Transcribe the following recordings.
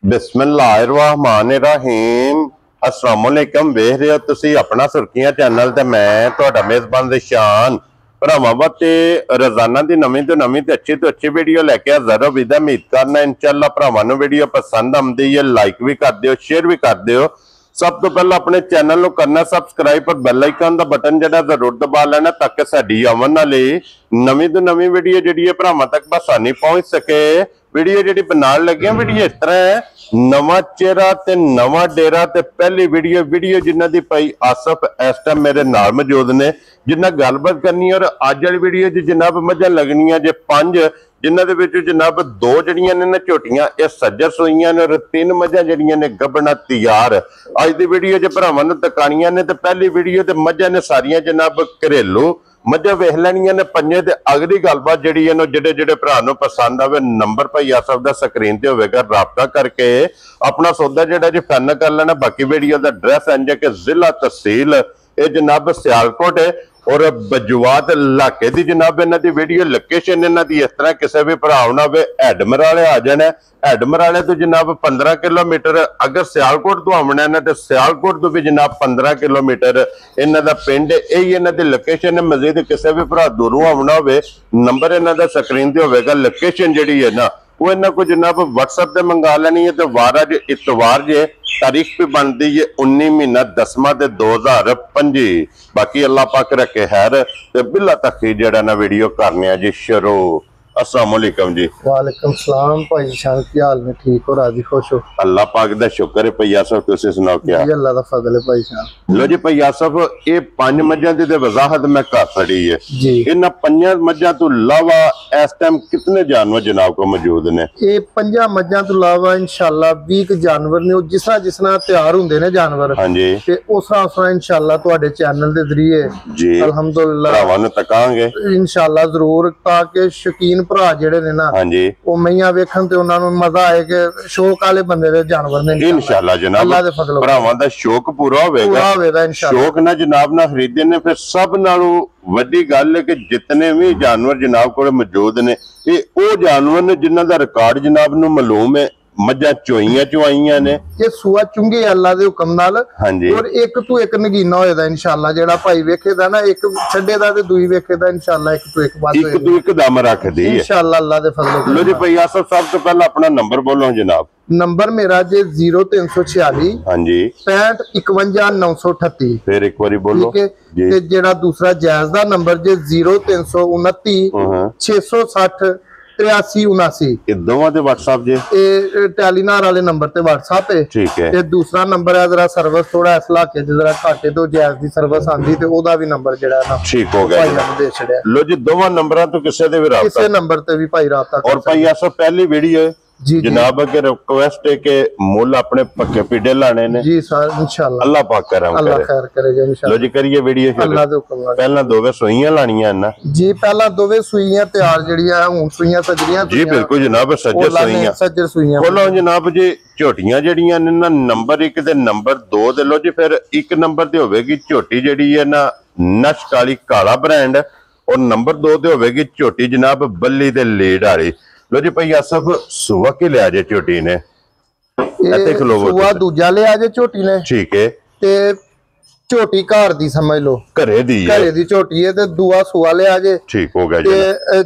बिस्मिल्लाहिर्रहमानिर्रहीम अस्सलाम वालेकुम। वेख रहे हो तुसी अपना सुर्खियां चैनल ते मैं तुहाडा मेजबान रिशान भरावां वास्ते रोजाना दी नवीं तो अच्छी वीडियो लैके हाज़र हो। विदा उम्मीद करना इंशाअल्लाह भरावां नूं वीडियो पसंद आउंदी है, लाइक भी कर दिओ, शेयर भी कर दिओ। सब तो पहले अपने चैनल को करना सबसक्राइब और बेल आइकन का बटन जरा जरूर दबा लेना ताकि साडी आवन वाली नवीं तो नवीं वीडियो जी भरावां तक बसानी पहुंच सके। वीडियो जी बनाने लगे वीडियो इस तरह है, नवा चेहरा ते नवा डेरा ते पहली वीडियो जिन्हां दी भाई आसफ इस टाइम मेरे नाल मौजूद ने, जिन्हां गलबात करनी। और अज वाली वीडियो च जनाब मझां लगनियां जे 5, जिन्हां दे विच जनाब 2 जड़ियां ने झोटियां ये सज्जर सोईयां ने और 3 मझां जड़ियां ने गबना तैयार। अज दी वीडियो च भरावां नूं तकाणियां ने ते पहली वीडियो ते मझां ने सारियां जनाब घरेलू मझां वेख लैणियां ने पंजे। ते अगली गलबात जिहड़ी है जेडे भरा नूं पसंद आवे नंबर भाई आसफ दा स्क्रीन ते होवेगा, राबता करके अपना सौदा जिहड़ा जी फाइनल कर लेना। बाकी वीडियो दा एड्रैस इंज है कि जिला तहसील ये जनाब सियालकोट है और बजवात इलाके की जनाब इन्हां दी वीडियो लोकेशन इन्हां दी इस तरह किसी भी भरा होना वे हेडमराले आ जाना। हेडमराले तो जनाब 15 किलोमीटर, अगर सियालकोट तो आना है तो सियालकोट तो भी जनाब 15 किलोमीटर इन्हां दा पिंड यही इन्हां दी लोकेशन है। मजीद किसी भी भरा दूरों आना हो नंबर इन्हां दा स्क्रीन ते होवेगा, लोकेशन जिहड़ी है ना वो इन्हां को जनाब WhatsApp ते मंगा लेनी है। तो वार अज इतवार जे, तारीख भी बनती है 19 महीना 10वां 2025। बाकी अल्लाह पाक रखे खैर ते बिला तक जड़ा ना वीडियो करने जी शुरू। अस्सलाम वालेकुम जी। वालेकुम सलाम भाई शान, की हाल में? ठीक हो, राजी खुश हो? अल्लाह पाक दा शुक्र है। भैया साहब तुसी सुनाओ क्या? जी अल्लाह दा फजल है भाई शान। लो जी भैया साहब ये 5 मझां दी वजाहत मैं कर छड़ी है जी। इन्हां 5 मझां तो अलावा इस टाइम कितने जानवर जनाब को मौजूद ने? ये 5 मझां तो अलावा इंशाल्लाह 20 जानवर ने जिसना तैयार हुंदे ने जानवर। हां जी। ते उसरा इंशाल्लाह तुहाडे चैनल दे जरिए जी अल्हम्दुलिल्लाह भरावां नूं तकांगे इंशाल्लाह जरूर, ताकि शौकीन भरा जेड़े ने ना हां जी वो मैयां वेखण ते उन्हां नूं मजा आए कि शौक वाले बंदे दे जानवर ने इंशाल्लाह जनाब। अल्लाह दे फजल भरावां दा शौक पूरा होवेगा इंशाल्लाह। शौक ना जनाब ना खरीदे ने फिर सब नालों वड्डी गल है कि जितने भी जानवर जनाब को मौजूद ने ये वो जानवर ने जिन्हां दा रिकॉर्ड जनाब नूं मालूम है। मझां चोईयां चुआईयां ने ये सूआ चुंगे अल्लाह दे हुक्म नाल। हां जी। और एक तो एक नगीना होएदा इंशाल्लाह, जेड़ा भाई वेखेदा ना एक छड्डेदा ते दूई वेखेदा इंशाल्लाह एक तो एक बात एक तो एक दम रखदी है इंशाल्लाह अल्लाह दे फजल। लो जी भैया सब तो पहले अपना नंबर बोलो जनाब। नंबर मेरा जे 0346 हां जी 65 51 938। फिर एक बारी बोलो। ठीक है। ते जेड़ा दूसरा जायज दा नंबर जे 0329 660 83 79। ये दोवां दे WhatsApp जे ए टेलीनार वाले नंबर ते WhatsApp है। ठीक है। ते दूसरा नंबर है जरा सर्विस थोड़ा इस इलाके जरा घाटे तो जायज दी सर्विस आंदी ते ओदा भी नंबर जेड़ा ना ठीक हो गया दे छड़िया। लो जी दोवां नंबरां तो किसे दे भी राबता, किसे नंबर ते भी भाई राबता। और भाई ऐसा पहली वीडियो है जी जनाब के रिक्वेस्ट है कि मुल अपने पक्के पीडे लाने ने जी सर इंशाल्लाह। अल्लाह पाक करम करे, अल्लाह खैर करेगा इंशाल्लाह। लो जी करिए वीडियो शुरू। अल्लाह दे हुक्म। पहला दोवे सुईयां लानियां ना जी, पहला दोवे सुईयां तैयार जड़ियां हुन सुईयां सजरियां जी बिल्कुल जनाब सज्जर सुईयां बोलो जनाब जी। झोटियां जड़ियां ने ना नंबर 1 ते नंबर 2 दे लो जी। फिर 1 नंबर ते होवेगी झोटी जड़ी है ना नश काली काला ब्रांड और नंबर 2 ते होवेगी झोटी जनाब बल्ली ते लीड वाली। लो जी भैया सब सुबह के लिया जे झोटी ने सुबह दूजा लिया जे झोटी ने। ठीक है। ते झोटी घर दी समझ लो, घरे दी झोटी है ते दुआ सुआ लिया जे। ठीक हो गया जी।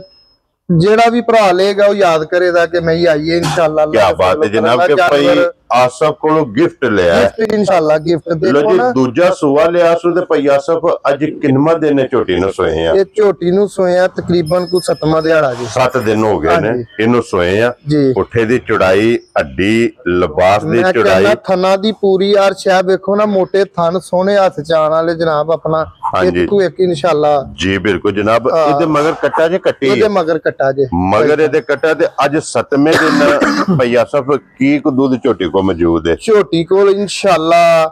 जेड़ा भी भरा लेगा वो याद करेगा कि मैं आइए इंशाल्लाह। क्या बात है जनाब के भाई आसफ को गिफ्ट ले आए इंशाल्लाह। गिफ्ट लो जी दूजा सुआ ले आसु ते भाई आसफ अज किन्नवा दिन झोटी नु सोए हैं? ये झोटी नु सोए हैं तकरीबन को 7वां दिहाड़ा जी। 7 दिन हो गए ने इनु सोए हैं जी। पुठे दी चौड़ाई हड्डी लिबास दी चौड़ाई थना दी पूरी यार शह देखो ना, मोटे थन सोने हाथ चाण वाले जनाब अपना एक तो एक इंशाल्लाह जी बिल्कुल जनाब। इदे मगर कट्टा जे कट्टी इदे मगर कट्टा जे मगर इदे कट्टा ते अज 7वें दिन भैया साहब की को दूध झोटी को मौजूद है? झोटी को इंशाल्लाह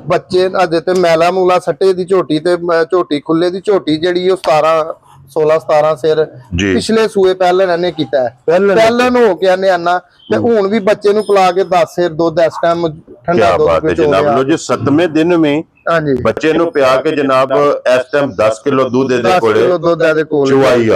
बच्चे अजे ते मैला मूला सट्टे दी झोटी ते झोटी खुले दी झोटी जड़ी 16-17 सिर पिछले सूए पहले ने कीता है। पहले हो के आने आना ते हुन भी बच्चे नु पिला के 10 सिर दूध इस टाइम ठंडा दूध जनाब। लो जी 7वें दिन में ਹਾਂਜੀ ਬੱਚੇ ਨੂੰ ਪਿਆ ਕੇ ਜਨਾਬ ਇਸ ਟਾਈਮ 10 ਕਿਲੋ ਦੁੱਧ ਇਹਦੇ 10 ਕੋਲੇ ਕਿਲੋ ਦੁੱਧ ਇਹਦੇ ਕੋਲ ਚੁਆਈ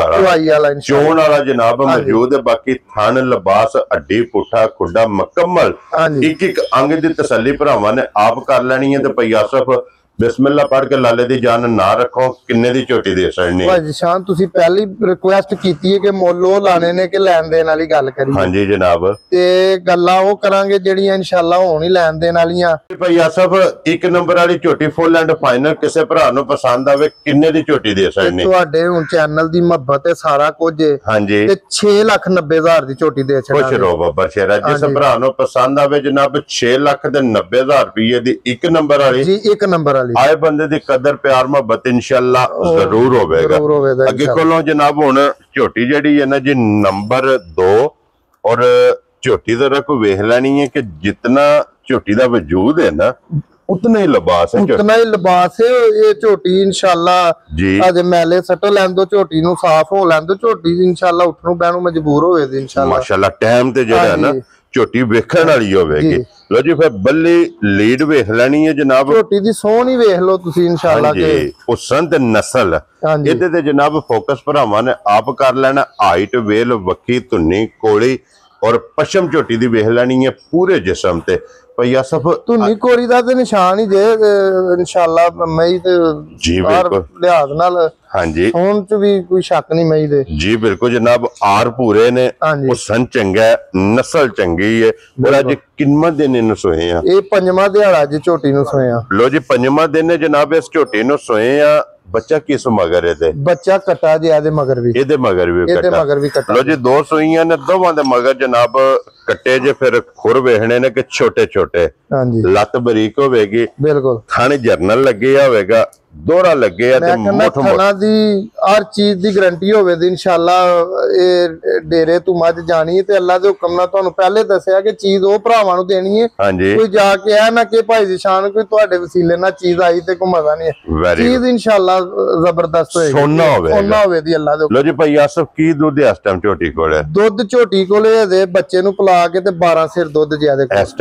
ਵਾਲਾ ਚੋਣ ਵਾਲਾ ਜਨਾਬ ਮੌਜੂਦ ਹੈ। ਬਾਕੀ ਥਣ ਲਿਬਾਸ ਹੱਡੀ ਪੁੱਠਾ ਖੁੱਡਾ ਮੁਕੰਮਲ ਇੱਕ ਇੱਕ ਅੰਗ ਦੀ ਤਸੱਲੀ ਭਰਾਵਾਂ ਨੇ ਆਪ ਕਰ ਲੈਣੀ ਹੈ। ਤੇ ਭਈ ਆਸਫ ਬਿਸਮਿਲ੍ਲਾ ਪੜ੍ਹ ਕੇ ਲਾਲੇ ਦੀ ਜਾਨ ਨਾ ਰੱਖੋ। ਕਿੰਨੇ ਦੀ ਝੋਟੀ ਦੇ ਸੜਨੀ ਭਾਈ ਸ਼ਾਨ ਤੁਸੀਂ ਪਹਿਲੀ ਰਿਕੁਐਸਟ ਕੀਤੀ ਹੈ ਕਿ ਮੁੱਲ ਉਹ ਲਾਣੇ ਨੇ ਕਿ ਲੈਣ ਦੇਣ ਵਾਲੀ ਗੱਲ ਕਰੀਏ। ਹਾਂਜੀ ਜਨਾਬ ਤੇ ਗੱਲਾਂ ਉਹ ਕਰਾਂਗੇ ਜਿਹੜੀਆਂ ਇਨਸ਼ਾਅੱਲਾ ਹੋਣ ਹੀ ਲੈਣ ਦੇਣ ਵਾਲੀਆਂ। ਭਾਈ ਆਸਫ ਇੱਕ ਨੰਬਰ ਵਾਲੀ ਝੋਟੀ ਫੁੱਲ ਐਂਡ ਫਾਈਨਲ ਕਿਸੇ ਭਰਾ ਨੂੰ ਪਸੰਦ ਆਵੇ ਕਿੰਨੇ ਦੀ ਝੋਟੀ ਦੇ ਸੜਨੀ? ਤੁਹਾਡੇ ਹੁਣ ਚੈਨਲ ਦੀ ਮੁਹੱਬਤ ਹੈ ਸਾਰਾ ਕੁਝ ਹਾਂਜੀ ਤੇ 6,90,000 ਦੀ ਝੋਟੀ ਦੇ ਛੱਡਾਂਗੇ। ਖੁਸ਼ ਰਹੋ ਬਾਬਾ ਸ਼ੇਰਾ। ਜਿਸ ਭਰਾ ਨੂੰ ਪਸੰਦ ਆਵੇ ਜਨਾਬ 6,90,000 ਰੁਪਏ ਦੀ ਇੱਕ ਨੰਬਰ ਵਾਲੀ ਜੀ ਇੱਕ ਨੰਬਰ ਵਾਲੀ ਆਏ ਬੰਦੇ ਦੀ ਕਦਰ ਪਿਆਰ ਮੁਹੱਬਤ ਇਨਸ਼ਾਅੱਲਾ ਜ਼ਰੂਰ ਹੋਵੇਗਾ। ਅੱਗੇ ਕੋਲੋਂ ਜਨਾਬ ਹੁਣ ਝੋਟੀ ਜਿਹੜੀ ਹੈ ਨਾ ਜੀ ਨੰਬਰ 2 ਔਰ ਝੋਟੀ ਦਾ ਰਕ ਵੇਖ ਲੈਣੀ ਹੈ ਕਿ ਜਿੰਨਾ ਝੋਟੀ ਦਾ ਵਜੂਦ ਹੈ ਨਾ ਉਤਨਾ ਹੀ ਲਿਬਾਸ ਹੈ। ਉਤਨਾ ਹੀ ਲਿਬਾਸ ਹੈ। ਇਹ ਝੋਟੀ ਇਨਸ਼ਾਅੱਲਾ ਜੀ ਅਜੇ ਮੈਲੇ ਸੱਟ ਲੈਣ ਦੋ, ਝੋਟੀ ਨੂੰ ਸਾਫ਼ ਹੋ ਲੈਣ ਦੋ, ਝੋਟੀ ਇਨਸ਼ਾਅੱਲਾ ਉੱਠ ਨੂੰ ਬਹਿਣ ਨੂੰ ਮਜਬੂਰ ਹੋਵੇਗੀ ਇਨਸ਼ਾਅੱਲਾ। ਮਾਸ਼ਾਅੱਲਾ ਟਾਈਮ ਤੇ ਜਿਹੜਾ ਹੈ ਨਾ ਝੋਟੀ ਵੇਖਣ ਵਾਲੀ ਹੋਵੇਗੀ। ਲੋ ਜੀ ਫਿਰ ਬੱਲੀ ਲੀਡ ਵੇਖ ਲੈਣੀ ਹੈ ਜਨਾਬ। ਝੋਟੀ ਦੀ ਸੋਹਣ ਹੀ ਵੇਖ ਲਓ ਤੁਸੀਂ ਇਨਸ਼ਾਅੱਲਾ ਜੀ ਉਹ ਸੰਤ ਨਸਲ ਇਹਦੇ ਤੇ ਜਨਾਬ ਫੋਕਸ ਭਰਾਵਾਂ ਨੇ ਆਪ ਕਰ ਲੈਣਾ। ਹਾਈਟ ਵੇਲ ਵੱਖੀ ਧੁੰਨੀ ਕੋਲੀ ਔਰ ਪਸ਼ਮ ਝੋਟੀ ਦੀ ਵੇਖ ਲੈਣੀ ਹੈ ਪੂਰੇ ਜਿਸਮ ਤੇ। ਭਈ ਆਸਫ ਧੁੰਨੀ ਕੋਰੀ ਦਾ ਤੇ ਨਿਸ਼ਾਨ ਹੀ ਜੇ ਇਨਸ਼ਾਅੱਲਾ ਮਈ ਤੇ ਜੀ ਬਿਲਕੁਲ ਲਿਹਾਜ਼ ਨਾਲ ਹਾਂਜੀ ਹੁਣ ਚ ਵੀ ਕੋਈ ਸ਼ੱਕ ਨਹੀਂ ਮਈ ਦੇ। ਜੀ ਬਿਲਕੁਲ ਜਨਾਬ ਆਰ ਪੂਰੇ ਨੇ ਉਹ ਸੰ ਚੰਗਾ ਨਸਲ ਚੰਗੀ ਹੈ। ਔਰ ਅੱਜ ਕਿੰਨਾ ਦਿਨ ਇਹਨੂੰ ਸੋਏ ਆ? ਇਹ ਪੰਜਵਾਂ ਦਿਹਾੜਾ ਜੀ ਝੋਟੀ ਨੂੰ ਸੋਏ ਆ। ਲੋ ਜੀ ਪੰਜਵਾਂ ਦਿਨ ਨੇ ਜਨਾਬ ਇਸ ਝੋਟੀ ਨੂੰ ਸੋਏ ਆ। ਬੱਚਾ ਕਿਸ ਮਗਰ ਇਹਦੇ? ਬੱਚਾ ਕਟਾ ਜੀ ਇਹਦੇ ਮਗਰ ਵੀ ਕਟਾ। ਲੋ ਜੀ ਦੋ ਸੋਈਆਂ ਨੇ ਦੋਵਾਂ ਦੇ ਮਗਰ ਜਨਾਬ ਕੱਟੇ ਜੇ। ਫਿਰ ਖੁਰ ਵੇਖਣੇ ਨੇ ਕਿ ਛੋਟੇ ਛੋਟੇ ਹਾਂਜੀ ਲੱਤ ਬਰੀਕ ਹੋਵੇਗੀ ਬਿਲਕੁਲ। ਥਣ ਜਰਨਲ ਲੱਗੇ ਹੋਵੇਗਾ ਦੋਹਰਾ ਲੱਗੇ ਆ ਤੇ ਮੁੱਠ ਥਣਾ ਦੀ ਹਰ ਚੀਜ਼ ਦੀ ਗਾਰੰਟੀ ਹੋਵੇ ਤੇ ਇਨਸ਼ਾਅੱਲਾ ਇਹ ਡੇਰੇ ਤੋਂ ਮੱਝ ਜਾਣੀ ਤੇ ਅੱਲਾ ਦੇ ਹੁਕਮ ਨਾਲ ਤੁਹਾਨੂੰ ਪਹਿਲੇ ਦੱਸਿਆ ਕਿ ਚੀਜ਼ ਉਹ ਭਰਾਵਾਂ ਨੂੰ ਦੇਣੀ ਹੈ। ਕੋਈ ਜਾ ਕੇ ਆ ਨਾ ਕਿ ਭਾਈ ਜੀ ਸ਼ਾਨ ਕੋਈ ਤੁਹਾਡੇ ਵਸੀਲੇ ਨਾਲ ਚੀਜ਼ ਆਈ ਤੇ ਕੋਈ ਮਜ਼ਾ ਨਹੀਂ ਹੈ। ਚੀਜ਼ ਇਨਸ਼ਾਅੱਲਾ ਜ਼ਬਰਦਸਤ ਹੋਏਗੀ ਸੋਨਾ ਹੋਵੇ ਦੀ ਅੱਲਾ ਦੇ। ਲੋ ਜੀ ਭਾਈ ਆਸਫ ਕੀ ਦੁੱਧ ਇਸ ਟਾਈਮ ਝੋਟੀ ਕੋਲੇ? ਦੁੱਧ ਝੋਟੀ ਕੋਲੇ ਇਹਦੇ ਬੱਚੇ ਨੂੰ ਪਿਲਾ ਕੇ ਤੇ 12 ਸਿਰ ਦੁੱਧ ਜਿਆਦੇ ਕੋਲ ਇਸ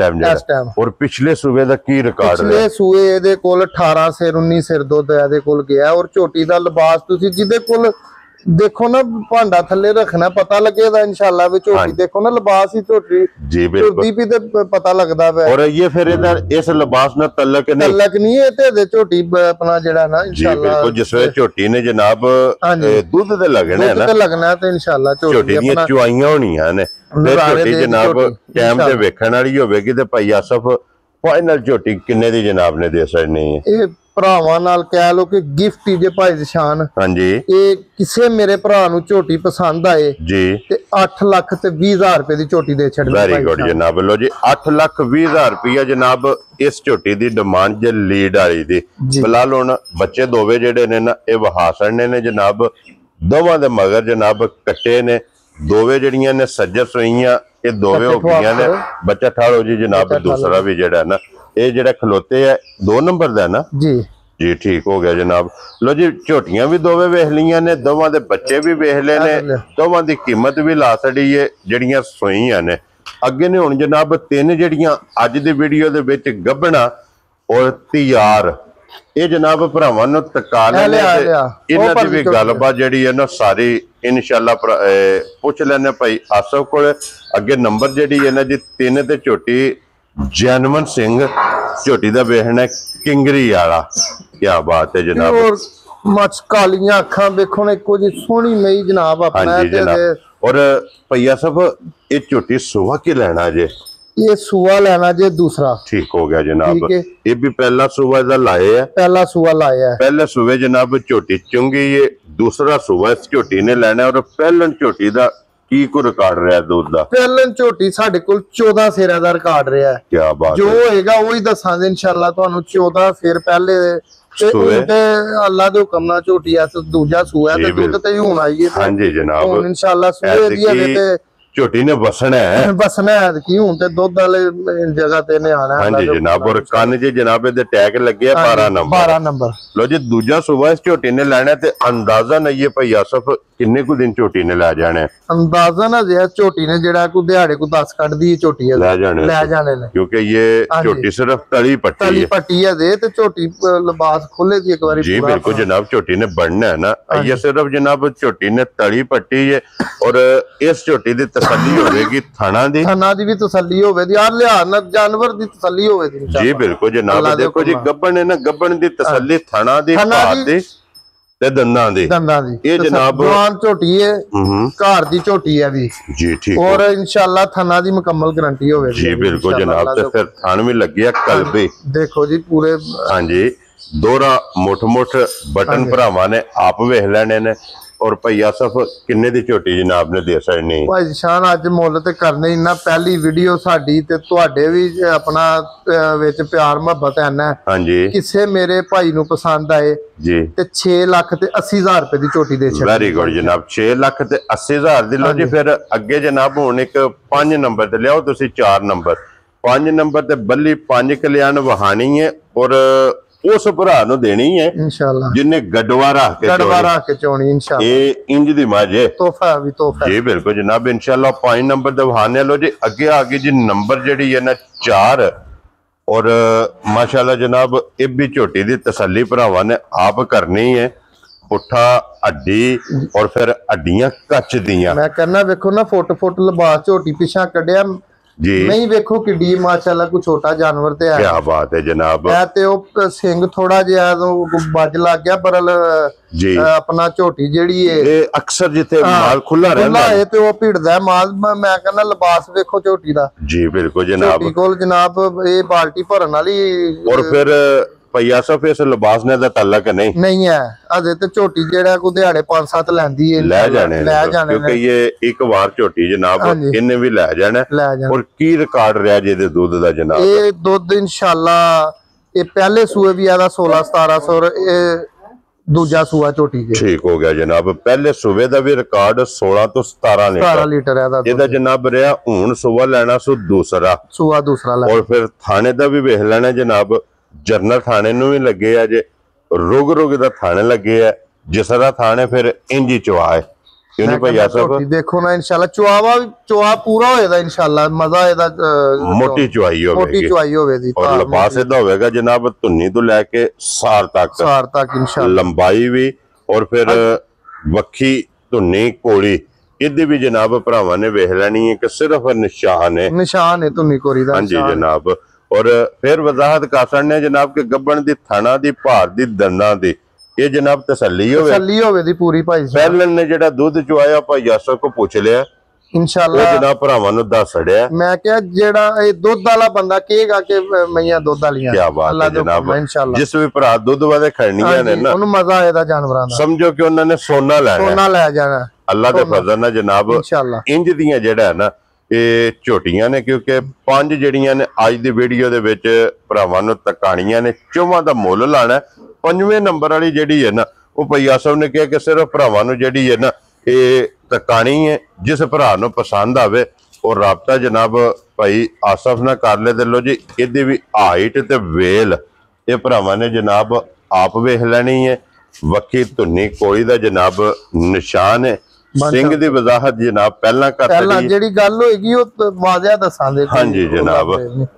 ਟਾਈਮ। ਔਰ ਪਿਛਲੇ ਸੂਬੇ ਦਾ ਕੀ ਰਿਕਾਰਡ ਹੈ? ਪਿਛਲੇ ਸੂਏ ਇਹਦੇ ਕੋਲ 18 ਸਿਰ 19 ਸਿਰ ਦੁੱਧ ਇਹਦੇ ਕੋਲ ਗਿਆ। ਔਰ ਝੋਟੀ ਦਾ ਲਿਬਾਸ ਤੁਸੀਂ ਜਿਹਦੇ ਕੋਲ ਦੇਖੋ ਨਾ ਭਾਂਡਾ ਥੱਲੇ ਰੱਖਣਾ ਪਤਾ ਲੱਗੇਗਾ ਇਨਸ਼ਾਅੱਲਾ ਵੀ ਝੋਟੀ ਦੇਖੋ ਨਾ ਲਿਬਾਸ ਹੀ ਝੋਟੀ ਜੀ ਬਿਲਕੁਲ ਵੀ ਤੇ ਪਤਾ ਲੱਗਦਾ ਹੈ। ਔਰ ਇਹ ਫਿਰ ਇਹਦਾ ਇਸ ਲਿਬਾਸ ਨਾਲ ਤਲਕ ਨਹੀਂ ਹੈ ਤੇ ਝੋਟੀ ਆਪਣਾ ਜਿਹੜਾ ਨਾ ਇਨਸ਼ਾਅੱਲਾ ਬਿਲਕੁਲ ਜਿਸ ਵੇਲੇ ਝੋਟੀ ਨੇ ਜਨਾਬ ਦੁੱਧ ਤੇ ਲੱਗਣਾ ਹੈ ਨਾ ਤੇ ਲੱਗਣਾ ਤੇ ਇਨਸ਼ਾਅੱਲਾ ਝੋਟੀ ਦੀਆਂ ਚੁਆਈਆਂ ਹੋਣੀਆਂ ਨੇ ਤੇ ਝੋਟੀ ਜਨਾਬ ਟਾਈਮ ਤੇ ਵੇਖਣ ਵਾਲੀ ਹੋਵੇਗੀ। ਤੇ ਭਾਈ ਆਸਫ ਫਾਈਨਲ ਝੋਟੀ ਕਿੰਨੇ ਦੀ ਜਨਾਬ ਨੇ ਦੇ ਸਕਣੀ ਹੈ? ਇਹ ਭਰਾਵਾਂ ਨਾਲ ਕਹਿ ਲੋ ਕਿ ਗਿਫਟ ਹੀ ਜੇ ਭਾਈ ਨਿਸ਼ਾਨ। ਹਾਂਜੀ ਇਹ ਕਿਸੇ ਮੇਰੇ ਭਰਾ ਨੂੰ ਝੋਟੀ ਪਸੰਦ ਆਏ ਜੀ ਤੇ 8,20,000 ਰੁਪਏ ਦੀ ਝੋਟੀ ਦੇ ਛੱਡਣੀ। ਵੈਰੀ ਗੁੱਡ ਜਨਾਬ। ਲੋ ਜੀ 8,20,000 ਰੁਪਇਆ ਜਨਾਬ ਇਸ ਝੋਟੀ ਦੀ ਡਿਮਾਂਡ ਜੇ ਲੀਡ ਵਾਲੀ ਦੀ। ਫਿਲਹਾਲ ਹੁਣ ਬੱਚੇ ਦੋਵੇਂ ਜਿਹੜੇ ਨੇ ਨਾ ਇਹ ਵਹਾਸਣੇ ਨੇ ਜਨਾਬ। ਦੋਵਾਂ ਦੇ ਮਗਰ ਜਨਾਬ ਕੱਟੇ ਨੇ। ਦੋਵੇਂ ਜਿਹੜੀਆਂ ਨੇ ਸੱਜਰ ਸੋਈਆਂ ਇਹ ਦੋਵੇਂ ਹੋ ਗਈਆਂ ਨੇ। ਬੱਚਾ ਠਾਲੋ ਜੀ ਜਨਾਬ। ਦੂਸਰਾ ਵੀ ਜਿਹੜਾ ਨਾ ਇਹ ਜਿਹੜਾ ਖਲੋਤੇ ਆ 2 ਨੰਬਰ ਦਾ ਨਾ ਜੀ ਠੀਕ ਹੋ ਗਿਆ ਜਨਾਬ। ਲੋ ਜੀ ਝੋਟੀਆਂ ਵੀ ਦੋਵੇਂ ਵੇਖ ਲਈਆਂ ਨੇ। ਦੋਵਾਂ ਦੇ ਬੱਚੇ ਵੀ ਵੇਖ ਲਏ ਨੇ। ਦੋਵਾਂ ਦੀ ਕੀਮਤ ਵੀ ਲਾ ਛੜੀ ਏ ਜਿਹੜੀਆਂ ਸੋਈਆਂ ਨੇ। ਅੱਗੇ ਨੇ ਹੁਣ ਜਨਾਬ 3 ਜਿਹੜੀਆਂ ਅੱਜ ਦੀ ਵੀਡੀਓ ਦੇ ਵਿੱਚ ਗੱਭਣਾ ਔਰ ਤਿਆਰ ਇਹ ਜਨਾਬ ਭਰਾਵਾਂ ਨੂੰ ਤਕਾ ਲੈਣੇ। ਇਹਨਾਂ ਦੀ ਵੀ ਗੱਲਬਾਤ ਜਿਹੜੀ ਹੈ ਨਾ ਸਾਰੀ ਇਨਸ਼ਾਅੱਲਾ ਪੁੱਛ ਲੈਣੇ ਭਾਈ ਆਸਫ ਕੋਲ। ਅੱਗੇ ਨੰਬਰ ਜਿਹੜੀ ਹੈ ਨਾ ਜੀ 3 ਤੇ ਝੋਟੀ ਜੈਨਮਨ ਸਿੰਘ ਝੋਟੀ ਦਾ ਵੇਖਣਾ ਕਿੰਗਰੀ ਵਾਲਾ। ਕੀ ਬਾਤ ਹੈ ਜਨਾਬ। ਮੱਛ ਕਾਲੀਆਂ ਅੱਖਾਂ ਵੇਖੋ ਨਾ ਇੱਕੋ ਜਿਹੀ ਸੋਹਣੀ ਮਈ ਜਨਾਬ ਆਪਣਾ। ਔਰ ਭਾਈ ਆਸਫ ਇਹ ਝੋਟੀ ਸੁਆ ਕੇ ਲੈਣਾ ਜੇ? ਇਹ ਸੂਆ ਲੈਣਾ ਜੇ ਦੂਸਰਾ। ਠੀਕ ਹੋ ਗਿਆ ਜਨਾਬ। ਇਹ ਵੀ ਪਹਿਲਾ ਸੂਆ ਦਾ ਲਾਏ ਆ? ਪਹਿਲਾ ਸੂਆ ਲਾਇਆ। ਪਹਿਲੇ ਸੂਏ ਜਨਾਬ ਝੋਟੀ ਚੁੰਗੀ ਏ। ਦੂਸਰਾ ਸੂਆ ਇਸ ਝੋਟੀ ਨੇ ਲੈਣਾ। ਔਰ ਪਹਿਲਨ ਝੋਟੀ ਦਾ ਕੀ ਕੋ ਰਿਕਾਰਡ ਰਿਹਾ ਦੁੱਧ ਦਾ? ਪਹਿਲਨ ਝੋਟੀ ਸਾਡੇ ਕੋਲ 14 ਸਿਰਾਂ ਦਾ ਰਿਕਾਰਡ ਰਿਹਾ। ਕੀ ਬਾਤ। ਜੋ ਹੋਏਗਾ ਉਹੀ ਦੱਸਾਂਗੇ ਇਨਸ਼ਾਅੱਲਾ ਤੁਹਾਨੂੰ। 14 ਸਿਰ ਪਹਿਲੇ ਤੇ ਅੱਲਾ ਦੇ ਹੁਕਮ ਨਾਲ ਝੋਟੀ ਐ ਦੂਜਾ ਸੂਆ ਤੇ ਦੁੱਧ ਤੇ ਹੁਣ ਆਈਏ। ਹਾਂਜੀ ਜਨਾਬ ਹੁਣ ਇਨਸ਼ਾਅੱਲਾ ਸੂਏ ਦੀ ਹੈ ਤੇ ਝੋਟੀ ਨੇ ਵਸਣਾ ਹੈ ਕਿ ਹੁਣ ਤੇ ਦੁੱਧ ਵਾਲੇ ਜਗ੍ਹਾ ਤੇ ਨੇ ਆਣਾ। ਹਾਂਜੀ ਜਨਾਬ। ਔਰ ਕੰਨ ਜੇ ਜਨਾਬ ਦੇ ਟੈਗ ਲੱਗਿਆ 12 ਨੰਬਰ। ਲੋ ਜੀ ਦੂਜਾ ਸੂਆ ਇਸ ਝੋਟੀ ਨੇ ਲੈਣਾ ਤੇ ਅੰਦਾਜ਼ਾ ਨਹੀਂ ਹੈ ਭਾਈ ਆਸਫ ਕਿੰਨੇ ਕੁ ਦਿਨ ਝੋਟੀ ਨੇ ਲੈ ਜਾਣਾ? ਅੰਦਾਜ਼ਨ ਅਜੇ ਝੋਟੀ ਨੇ ਜਿਹੜਾ ਕੋ ਦਿਹਾੜੇ ਕੋ 10 ਕੱਢਦੀ ਹੈ ਝੋਟੀ ਲੈ ਜਾਣੇ ਨੇ, ਕਿਉਂਕਿ ਇਹ ਝੋਟੀ ਸਿਰਫ ਤਲੀ ਪੱਟੀ ਹੈ ਦੇ ਤੇ ਝੋਟੀ ਲਿਬਾਸ ਖੋਲੇ ਦੀ ਇੱਕ ਵਾਰੀ ਜੀ ਬਿਲकुल जनाब। ਝੋਟੀ ਨੇ ਬਣਨਾ है ना, ये सिर्फ जनाब ਝੋਟੀ ਨੇ ਤਲੀ ਪੱਟੀ ਹੈ ਔਰ ਇਸ ਝੋਟੀ ਦੀ ਤਸੱਲੀ ਹੋਵੇਗੀ ਥਣਾ ਦੀ ਵੀ ਤਸੱਲੀ ਹੋਵੇ ਦੀ, ਯਾਰ ਲਿਆ ਨਾ ਜਾਨਵਰ ਦੀ ਤਸੱਲੀ ਹੋਵੇ ਦੀ ਜੀ ਬਿਲकुल जनाब। देखो जी ਗੱਬਣ ਹੈ ਨਾ, ਗੱਬਣ ਦੀ ਤਸੱਲੀ ਥਣਾ ਦੀ, ਭਾਰ ਦੀ ਤੇ ਦੰਦਾਂ ਦੀ ਇਹ ਜਨਾਬ ਜਵਾਨ ਝੋਟੀ ਹੈ, ਘਰ ਦੀ ਝੋਟੀ ਹੈ ਵੀ ਜੀ ਠੀਕ ਔਰ इंशाल्लाह ਥਣਾ ਦੀ ਮੁਕੰਮਲ ਗਾਰੰਟੀ ਹੋਵੇ ਜੀ ਬਿਲकुल जनाब। ਤੇ ਫਿਰ ਥਣ ਵੀ ਲੱਗਿਆ ਕਲਬੀ ਦੇਖੋ ਜੀ ਪੂਰੇ ਹਾਂਜੀ ਦੋਹਰਾ ਮੁੱਠ ਬਟਨ ਭਰਾਵਾਂ ਨੇ ਆਪ ਵੇਖ ਲੈਣੇ ਨੇ। और भाई आसफ किन्ने दी झोटी जनाब ने दे सकनी? भाई शान अज मुल ते करने ही ना, पहली वीडियो साडी ते तुहाडे भी अपना विच प्यार मुहब्बत है ना। हां जी किसे मेरे भाई नु पसंद आए जी ते 6,80,000 रुपए दी झोटी दे छड़ी। वेरी गुड जनाब। 6,80,000 दी लो जी। फिर अगे जनाब हुण एक 5 नंबर ते लियाओ तुसी 4 नंबर 5 नंबर ते बल्ली 5 कल्याण वहानी है और उस भरा नु देनी है इंशाल्लाह जिन्ने गडवा रख के चोनी इंशाल्लाह। ये इंज दी माजे तोहफा भी तोहफा जी बिल्कुल जनाब। इंशाल्लाह 5 नंबर दे वहाने लो जी। अगे आ गई जी नंबर जेडी है ना 4 और माशाल्लाह जनाब ये भी झोटी दी तसल्ली भरावां ने आप करनी है। पुट्ठा हड्डी और फिर हड्डियां कच दियां मैं कहना वेखो ना फुट लिबास झोटी पिछा कढिया जी नहीं वेखो किड्डी माशाल्लाह कोई छोटा जानवर ते है। क्या बात है जनाब। है ते ओ सिंग थोड़ा जिहा बज लग गया पर जी अपना झोटी जेड़ी है ये अक्सर जिथे माल खुला रहंदा है ते ओ भिड़दा माल। मैं कहना लिबास वेखो झोटी दा जी बिल्कुल जनाब। झोटी कोल जनाब ये बाल्टी भरन वाली और फिर भैया साहब इस लिबास ने दा तल्लक नहीं है अजे ते झोटी जेड़ा को दिहाड़े 5-7 लैंदी है ले जाने क्योंकि ये एक बार झोटी जनाब इन्हें भी ले जाना। और की रिकॉर्ड रहा जे दे दूध दा जनाब? ये दूध इंशाल्लाह ये पहले सूए भी आदा 16-1700 और ये दूजा सूआ झोटी के ठीक हो गया जनाब। पहले सूबे दा भी रिकॉर्ड 16 तो 17 लीटर है ਇਹਦਾ ਜਨਾਬ ਰਿਹਾ। ਹੁਣ ਸੂਆ ਲੈਣਾ ਸੋ ਦੂਸਰਾ ਲੈ और फिर थाने ਦਾ ਵੀ ਵੇਖ ਲੈਣਾ ਜਨਾਬ। ਜਰਨਲ ਥਾਣੇ ਨੂੰ ਵੀ ਲੱਗੇ ਆ ਜੇ ਰੁਗ ਦਾ ਥਾਣੇ ਲੱਗੇ ਆ ਜਿਸਰਾ ਥਾਣੇ ਫਿਰ ਇੰਜੀ ਚਵਾ ਹੈ क्यों नहीं भैया साहब? देखो ना इंशाल्लाह चुआ पूरा होएगा इंशाल्लाह मजा ਇਹਦਾ मोटी चुआई होवेगी और लिबास ਇਹਦਾ ਹੋਵੇਗਾ जनाब ਧੁੰਨੀ ਤੋਂ ਲੈ ਕੇ ਸਾਰ ਤੱਕ इंशाल्लाह लंबाई भी और फिर वक्खी ਧੁੰਨੀ ਕੋਲੀ ਇਹਦੀ ਵੀ जनाब ਭਰਾਵਾਂ ਨੇ ਵੇਖ ਲੈਣੀ ਹੈ कि सिर्फ निशान है ਧੁੰਨੀ ਕੋਰੀ ਦਾ। हाँ जी जनाब। और फिर वजाहत कर सकने जनाब के गब्बन दी थाना दी भार दी दंदां दी ये जनाब तसल्ली होवे दी पूरी भाई साहब। पहले ने जेड़ा दूध चुआया भाई यासर को पूछ लिया इंशाल्लाह जनाब भरावां नु दस छड़िया। मैं क्या जेड़ा ए दूध वाला बंदा कहेगा कि मैया दूध वालियां क्या बात है जनाब। इंशाल्लाह जिस भी भरा दूध वाले खड़नियां ने ना उन्हें मजा आएगा जानवरां दा। समझो कि उन्होंने सोना ले जाना अल्लाह दे फजल नाल जनाब। इंशाल्लाह इंज दियां जेड़ा है ना ਇਹ ਝੋਟੀਆਂ ਨੇ क्योंकि 5 ਜਿਹੜੀਆਂ ਨੇ ਅੱਜ ਦੀ ਵੀਡੀਓ ਦੇ ਵਿੱਚ ਭਰਾਵਾਂ ਨੂੰ ਤਕਾਣੀਆਂ ਨੇ। ਚੋਵਾਂ ਦਾ ਮੁੱਲ ਲਾਣਾ 5ਵੇਂ ਨੰਬਰ ਵਾਲੀ ਜਿਹੜੀ ਹੈ ਨਾ ਉਹ ਭਈਆ ਸਾਹਿਬ ਨੇ ਕਿਹਾ ਕਿ ਸਿਰਫ ਭਰਾਵਾਂ ਨੂੰ ਜਿਹੜੀ ਹੈ ਨਾ ਇਹ ਤਕਾਣੀ ਹੈ। ਜਿਸ ਭਰਾ ਨੂੰ ਪਸੰਦ ਆਵੇ ਉਹ ਰਾਬਤਾ ਜਨਾਬ ਭਾਈ ਆਸਫ ਨਾਲ ਕਰ ਲੈ ਤੇ ਲੋ ਜੀ। ਇਹਦੀ ਵੀ ਹਾਈਟ ਤੇ ਵੇਲ ਇਹ ਭਰਾਵਾਂ ਨੇ ਜਨਾਬ ਆਪ ਵੇਖ ਲੈਣੀ ਹੈ। ਵੱਖੀ ਧੁੰਨੀ ਕੋਲੀ ਦਾ ਜਨਾਬ ਨਿਸ਼ਾਨ ਹੈ। ਸਿੰਘ ਦੀ ਵਜ਼ਾਹਤ ਜਨਾਬ ਪਹਿਲਾਂ ਕਰਤੀ ਜਿਹੜੀ ਗੱਲ ਹੋਏਗੀ ਉਹ ਵਾਜ਼ਿਆ ਦੱਸਾਂਗੇ। हाँ जी जनाब।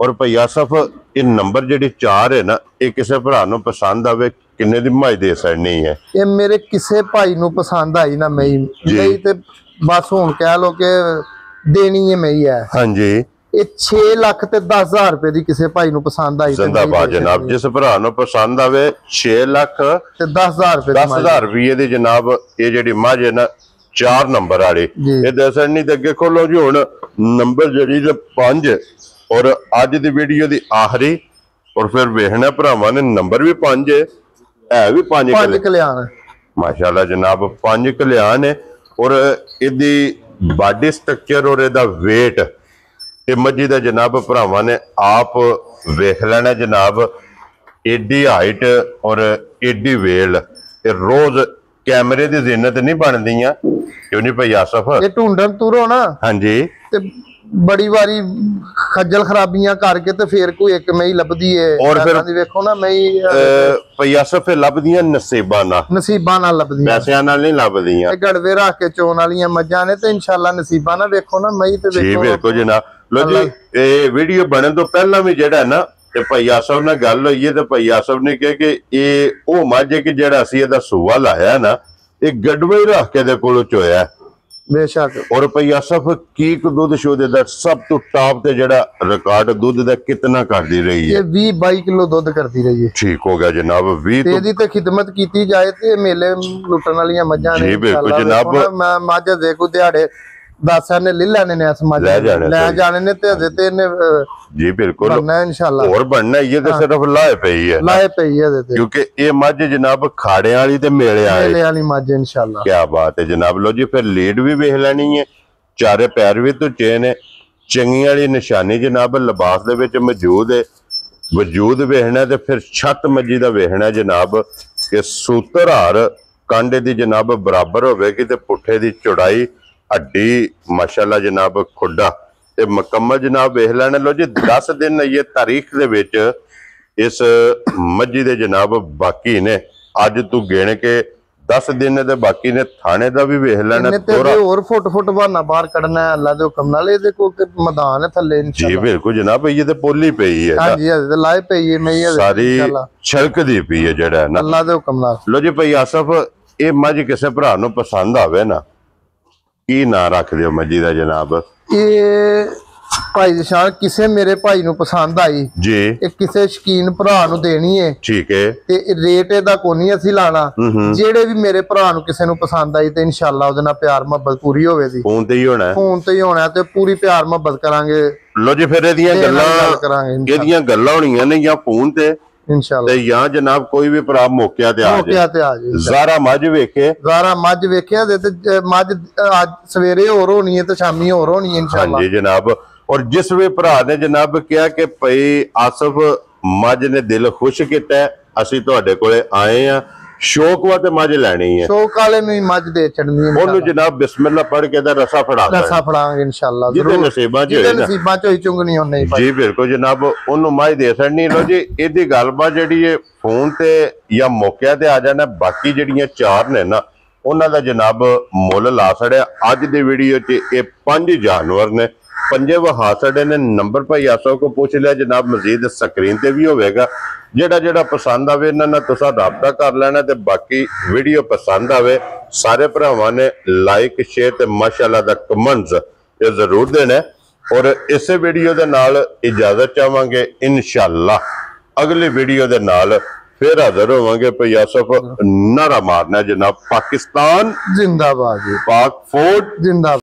और भैया साहब ये नंबर ਜਿਹੜੀ 4 ਹੈ ਨਾ ਇਹ ਕਿਸੇ ਭਰਾ ਨੂੰ ਪਸੰਦ ਆਵੇ ਕਿੰਨੇ ਦੀ ਮਾਈ ਦੇ ਸਕਣੀ ਹੈ? ਇਹ ਮੇਰੇ ਕਿਸੇ ਭਾਈ ਨੂੰ ਪਸੰਦ ਆਈ ਨਾ ਮੈਂ ਨਹੀਂ ਤੇ ਬਸ ਹੁਣ ਕਹਿ ਲੋ ਕਿ ਦੇਣੀ ਹੈ ਮੈਂ ਹੈ। हाँ जी ਇਹ 6,10,000 रुपए ਦੀ ਕਿਸੇ ਭਾਈ ਨੂੰ ਪਸੰਦ ਆਈ ਜ਼ਿੰਦਾਬਾਦ ਜਨਾਬ। ਜਿਸ ਭਰਾ ਨੂੰ ਪਸੰਦ ਆਵੇ 6,10,000 ਰੁਪਏ ਦੀ ਜਨਾਬ ਇਹ ਜਿਹੜੀ ਮੱਝ ਹੈ ਨਾ 4 ਨੰਬਰ ਵਾਲੀ ਇਹ ਦੱਸਣ ਨਹੀਂ ਤੇ ਅੱਗੇ ਖੋਲੋ ਜੀ। ਹੁਣ ਨੰਬਰ ਜਿਹੜੀ 5 और ਅੱਜ ਦੀ ਵੀਡੀਓ ਦੀ ਆਖਰੀ और फिर ਵੇਖਣਾ ਭਰਾਵਾਂ ਨੇ ਨੰਬਰ ਵੀ 5 ਹੈ ਵੀ 5 ਕਲਿਆਣ ਮਾਸ਼ਾਅੱਲਾ ਜਨਾਬ 5 ਕਲਿਆਣ ਹੈ। और ਇਹਦੀ ਬਾਡੀ ਸਟਰਕਚਰ और ਇਹਦਾ weight ਇਹ ਮੱਝੀ ਦਾ ਜਨਾਬ ਭਰਾਵਾਂ ਨੇ ਆਪ ਵੇਖ ਲੈਣਾ ਜਨਾਬ। ਏਡੀ ਹਾਈਟ और ਏਡੀ ਵੇਲ ਇਹ ਰੋਜ਼ कैमरे दी जिन्नत नहीं बनदियां क्यों नहीं भाई आसफ? ये ढूंढन तुरो ना हाँ जी ते ਬੜੀ ਵਾਰੀ ਖੱਜਲ ਖਰਾਬੀਆਂ ਕਰਕੇ ਤੇ ਫੇਰ ਕੋਈ ਇੱਕ ਮਈ ਲੱਭਦੀ ਏ ਔਰ ਫਿਰ ਦੀ ਵੇਖੋ ਨਾ ਮਈ ਪਈਆਸਫ ਲੱਭਦੀਆਂ ਨਸੀਬਾਂ ਨਾਲ ਲੱਭਦੀਆਂ, ਪੈਸਿਆਂ ਨਾਲ ਨਹੀਂ ਲੱਭਦੀਆਂ। ਇਹ ਗੜਵੇ ਰੱਖ ਕੇ ਚੋਣ ਵਾਲੀਆਂ ਮੱਝਾਂ ਨੇ ਤੇ ਇਨਸ਼ਾਅੱਲਾ ਨਸੀਬਾਂ ਨਾਲ ਵੇਖੋ ਨਾ ਮਈ ਤੇ ਵੇਖੋ। ਜੀ ਬਿਲਕੁਲ ਜਨਾਬ। ਲੋ ਜੀ ਇਹ ਵੀਡੀਓ ਬਣਨ ਤੋਂ ਪਹਿਲਾਂ ਵੀ ਜਿਹੜਾ ਨਾ ਤੇ ਭਾਈ ਆਸਫ ਨਾਲ ਗੱਲ ਹੋਈ ਹੈ ਤੇ ਭਾਈ ਆਸਫ ਨੇ ਕਿਹਾ ਕਿ ਇਹ ਉਹ ਮੱਝ ਹੈ ਕਿ ਜਿਹੜਾ ਅਸੀਂ ਇਹਦਾ ਸੂਆ ਲਾਇਆ ਨਾ ਇਹ ਗੜਵੇ ਹੀ ਰੱਖ ਕੇ ਦੇ ਕੋਲੋਂ ਚੋਇਆ ਬੇਸ਼ੱਕ। ਔਰ ਭਾਈ ਆਸਫ ਕੀ ਦੁੱਧ ਸ਼ੋਦੇ ਦਾ ਸਭ ਤੋਂ ਟਾਪ ਤੇ ਜਿਹੜਾ ਰਿਕਾਰਡ ਦੁੱਧ ਦਾ ਕਿੰਨਾ ਕਰਦੀ ਰਹੀ ਹੈ? ਇਹ 20-22 ਕਿਲੋ ਦੁੱਧ ਕਰਦੀ ਰਹੀ ਹੈ। ਠੀਕ ਹੋ ਗਿਆ ਜਨਾਬ। 20 ਤੇ ਇਹਦੀ ਤੇ ਖਿਦਮਤ ਕੀਤੀ ਜਾਏ ਤੇ ਮੇਲੇ ਲੁੱਟਣ ਵਾਲੀਆਂ ਮੱਝਾਂ ਨੇ। ਜੀ ਬਿਲਕੁਲ ਜਨਾਬ। ਮੱਝ ਦੇ ਕੋ ਦਿਹਾੜੇ 10 ਨੇ ਲੈ ਲੈਣੇ ਨੇ, ਇਸ ਮੱਝ ਲੈ ਜਾਣੇ ਨੇ ਤੇ ਅਜੇ ਤੇ ਇਹਨੇ ਜੀ ਬਿਲਕੁਲ ਬਣਨਾ ਇਨਸ਼ਾਅੱਲਾ। ਹੋਰ ਬਣਨਾ ਇਹ ਤੇ ਸਿਰਫ ਲਾਏ ਪਈ ਹੈ ਇਹਦੇ ਤੇ, ਕਿਉਂਕਿ ਇਹ ਮੱਝ ਜਨਾਬ ਖਾੜਿਆਂ ਵਾਲੀ ਤੇ ਮੇਲੇ ਵਾਲੀ ਮੱਝ ਇਨਸ਼ਾਅੱਲਾ। ਕੀ ਬਾਤ ਹੈ ਜਨਾਬ। ਲੋ ਜੀ ਫਿਰ ਲੀਡ ਵੀ ਵੇਖ ਲੈਣੀ ਹੈ, ਚਾਰੇ ਪੈਰ ਵੀ ਧੁੱਚੇ ਨੇ, ਚੰਗੀ ਵਾਲੀ ਨਿਸ਼ਾਨੀ ਜਨਾਬ ਲਿਬਾਸ ਦੇ ਵਿੱਚ ਮੌਜੂਦ ਹੈ। ਵਜੂਦ ਵੇਖਣਾ ਤੇ ਫਿਰ ਛੱਤ ਮੱਜੀ ਦਾ ਵੇਖਣਾ ਜਨਾਬ ਕਿ ਸੂਤਰਹਾਰ ਕਾਂਡੇ ਦੀ ਜਨਾਬ ਬਰਾਬਰ ਹੋਵੇਗੀ ਤੇ ਪੁੱਠੇ ਦੀ ਚੌੜਾਈ ਹੱਡੀ ਮਾਸ਼ਾਅੱਲਾ ਜਨਾਬ ਖੁੱਡਾ ਤੇ ਮੁਕੰਮਲ ਜਨਾਬ ਵੇਖ ਲੈਣਾ। ਲੋ ਜੀ 10 ਦਿਨ ਇਹ ਤਾਰੀਖ ਦੇ ਵਿੱਚ ਇਸ ਮੱਝੀ ਦੇ ਜਨਾਬ ਬਾਕੀ ਨੇ, ਅੱਜ ਤੂੰ ਗਿਣ ਕੇ 10 ਦਿਨ ਦੇ ਬਾਕੀ ਨੇ। ਥਾਣੇ ਦਾ ਵੀ ਵੇਖ ਲੈਣਾ ਤੋਰਾ, ਹੋਰ ਫੁੱਟ ਬਹਾਨਾ ਬਾਹਰ ਕੱਢਣਾ ਅੱਲਾ ਦੇ ਹੁਕਮ ਨਾਲ। ਇਹਦੇ ਕੋਲ ਤੇ ਮੈਦਾਨ ਹੈ ਥੱਲੇ ਇਨਸ਼ਾਅੱਲਾ। ਜੀ ਬਿਲਕੁਲ ਜਨਾਬ। ਇਹ ਤੇ ਪੋਲੀ ਪਈ ਹੈ। ਹਾਂਜੀ ਤੇ ਲਾਏ ਪਈ ਹੈ ਮੈਂ ਸਾਰੀ ਛਲਕਦੀ ਪਈ ਹੈ ਜਿਹੜਾ ਨਾ ਅੱਲਾ ਦੇ ਹੁਕਮ ਨਾਲ। ਲੋ ਜੀ ਭਾਈ ਆਸਫ ਇਹ ਮੱਝ ਕਿਸੇ ਭਰਾ ਨੂੰ ਪਸੰਦ ਆਵੇ ਨਾ, ਕੀ ਨਾਂ ਰੱਖ ਦਿਓ ਮੱਝੀ ਦਾ ਜਨਾਬ? ਇਹ ਭਾਈ ਜਸ਼ਾਨ ਕਿਸੇ ਮੇਰੇ ਭਾਈ ਨੂੰ ਪਸੰਦ ਆਈ ਜੀ, ਇਹ ਕਿਸੇ ਸ਼ਕੀਨ ਭਰਾ ਨੂੰ ਦੇਣੀ ਹੈ। ਠੀਕ ਹੈ। ਤੇ ਰੇਟ ਇਹਦਾ ਕੋਈ ਨਹੀਂ ਅਸੀਂ ਲਾਣਾ। ਜਿਹੜੇ ਵੀ ਮੇਰੇ ਭਰਾ ਨੂੰ ਕਿਸੇ ਨੂੰ ਪਸੰਦ ਆਈ ਤੇ ਇਨਸ਼ਾਅੱਲਾ ਉਹਦੇ ਨਾਲ ਪਿਆਰ ਮੁਹੱਬਤ ਪੂਰੀ ਹੋਵੇਗੀ। ਫੋਨ ਤੇ ਹੀ ਹੋਣਾ, ਫੋਨ ਤੇ ਹੀ ਹੋਣਾ ਤੇ ਪੂਰੀ ਪਿਆਰ ਮੁਹੱਬਤ ਕਰਾਂਗੇ। ਲੋ ਜੀ ਫਿਰ ਇਹਦੀਆਂ ਗੱਲਾਂ ਹੋਣੀਆਂ ਨੇ ਜਾਂ ਫੋਨ ਤੇ ਇਨਸ਼ਾਅੱਲਾ ਤੇ ਜਾਂ ਜਨਾਬ ਕੋਈ ਵੀ ਭਰਾ ਮੌਕਿਆ ਤੇ ਆ ਜਾਏ। ਜ਼ਾਰਾ ਮੱਝ ਵੇਖੇ, ਜ਼ਾਰਾ ਮੱਝ ਵੇਖਿਆ ਤੇ ਮੱਝ ਅੱਜ ਸਵੇਰੇ ਹੋਰ ਹੋਣੀ ਹੈ ਤੇ ਸ਼ਾਮੀ ਹੋਰ ਹੋਣੀ ਹੈ ਇਨਸ਼ਾਅੱਲਾ। ਹਾਂਜੀ ਜਨਾਬ। ਔਰ ਜਿਸ ਵੀ ਭਰਾ ਨੇ ਜਨਾਬ ਕਿਹਾ ਕਿ ਭਾਈ ਆਸਫ ਮੱਝ ਨੇ ਦਿਲ ਖੁਸ਼ ਕੀਤਾ, ਅਸੀਂ ਤੁਹਾਡੇ ਕੋਲੇ ਆਏ ਆ, ਸ਼ੌਕ ਵਾ ਤੇ ਮੱਝ ਲੈਣੀ ਹੈ, ਸ਼ੌਕ ਵਾਲੇ ਨੂੰ ਹੀ ਮੱਝ ਦੇ ਚੜਨੀ ਹੈ। ਉਹਨੂੰ ਜਨਾਬ ਬਿਸਮਿਲ੍ਲਾ ਪੜ੍ਹ ਕੇ ਦਾ ਰਸਾ ਫੜਾਂਗੇ ਇਨਸ਼ਾਅੱਲਾ। ਜਿਹਦੇ ਨਸੀਬਾਂ 'ਚ ਹੋਈ ਚੁੰਗਣੀ ਉਹਨੇ ਹੀ। ਜੀ ਬਿਲਕੁਲ ਜਨਾਬ, ਉਹਨੂੰ ਮੱਝ ਦੇ ਛੱਡਣੀ। ਲੋ ਜੀ ਇਹਦੀ ਗੱਲਬਾਤ ਜਿਹੜੀ ਹੈ ਫੋਨ ਤੇ ਜਾਂ ਮੌਕਿਆਂ ਤੇ ਆ ਜਾਣਾ। ਬਾਕੀ ਜਿਹੜੀਆਂ ਚਾਰ ਨੇ ਨਾ ਉਹਨਾਂ ਦਾ ਜਨਾਬ ਮੁੱਲ ਲਾ ਛੜਿਆ। ਅੱਜ ਦੀ ਵੀਡੀਓ 'ਚ ਇਹ 5 ਜਾਨਵਰ ਨੇ, ਪੰਜੇ ਵਹਾ ਛੜੇ ਨੇ। ਨੰਬਰ ਭਾਈ ਆਸਫ ਕੋ ਪੁੱਛ ਲਿਆ ਜਨਾਬ, ਮਜ਼ੀਦ ਸਕਰੀਨ ਤੇ ਵੀ ਹੋਵੇਗਾ। ਜਿਹੜਾ ਪਸੰਦ ਆਵੇ ਇਹਨਾਂ ਨਾਲ ਤੁਸੀਂ ਰਾਬਤਾ ਕਰ ਲੈਣਾ ਤੇ ਬਾਕੀ ਵੀਡੀਓ ਪਸੰਦ ਆਵੇ ਸਾਰੇ ਭਰਾਵਾਂ ਨੇ ਲਾਈਕ ਸ਼ੇਅਰ ਤੇ ਮਾਸ਼ਾਅੱਲਾ ਦਾ ਕਮੈਂਟਸ ਇਹ ਜ਼ਰੂਰ ਦੇਣਾ। ਔਰ ਇਸੇ ਵੀਡੀਓ ਦੇ ਨਾਲ ਇਜਾਜ਼ਤ ਚਾਹਾਂਗੇ, ਇਨਸ਼ਾਅੱਲਾ ਅਗਲੀ ਵੀਡੀਓ ਦੇ ਨਾਲ फिर हाजिर होवांगे। भाई आसफ नारा मारना जनाब, पाकिस्तान जिंदाबाद, पाक फौज जिंदाबाद।